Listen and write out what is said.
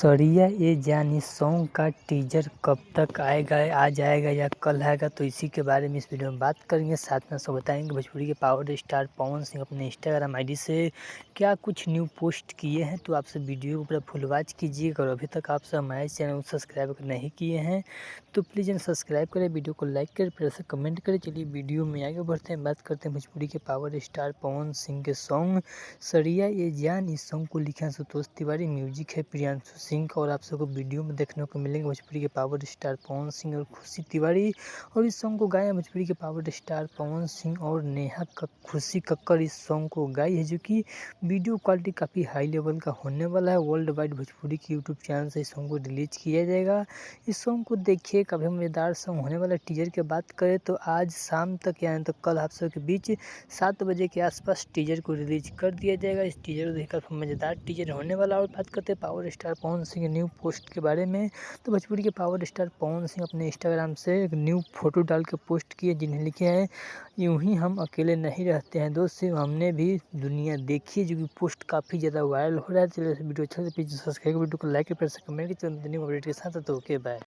सरिया ये जान इस सॉन्ग का टीजर कब तक आएगा, आज आएगा या कल आएगा, तो इसी के बारे में इस वीडियो में बात करेंगे। साथ में सब बताएंगे भोजपुरी के पावर स्टार पवन सिंह अपने इंस्टाग्राम आईडी से क्या कुछ न्यू पोस्ट किए हैं। तो आपसे वीडियो को पूरा फुल वॉच कीजिएगा और अभी तक आप सब हमारे चैनल को सब्सक्राइब नहीं किए हैं तो प्लीज़ चैनल सब्सक्राइब करें, वीडियो को लाइक करें, फिर से कमेंट करें। चलिए वीडियो में आगे बढ़ते हैं, बात करते हैं भोजपुरी के पावर स्टार पवन सिंह के सॉन्ग सरिया ये जान। इस सॉन्ग को लिखा है संतोष तिवारी, म्यूजिक है प्रियांशु सिंह का और आप सबको वीडियो में देखने को मिलेंगे भोजपुरी के पावर स्टार पवन सिंह और खुशी तिवारी। और इस सॉन्ग को गाया भोजपुरी के पावर स्टार पवन सिंह और नेहा खुशी कक्कर इस सॉन्ग को गाई है, जो कि वीडियो क्वालिटी काफ़ी हाई लेवल का होने वाला है। वर्ल्ड वाइड भोजपुरी के यूट्यूब चैनल से इस सॉन्ग को रिलीज किया जाएगा। इस सॉन्ग को देखिए, काफ़ी मज़ेदार सॉन्ग होने वाला। टीजर की बात करें तो आज शाम तक यानी तो कल आप सबके बीच 7 बजे के आसपास टीजर को रिलीज कर दिया जाएगा। इस टीजर को देखकर मज़ेदार टीजर होने वाला। और बात करते हैं power star Pawan Singh new post के बारे में, तो भोजपुरी के पावर स्टार पवन सिंह अपने इंस्टाग्राम से एक न्यू फोटो डाल के पोस्ट किए, जिन्हें लिखे हैं यूं ही हम अकेले नहीं रहते हैं दोस्त, से हमने भी दुनिया देखी है, जो कि पोस्ट काफ़ी ज़्यादा वायरल हो रहा है। चलिए वीडियो अच्छा से प्लीज सब्सक्राइब, वीडियो को लाइक, फिर से कमेंट, चलिए अपडेट के साथ। तो ओके बाय।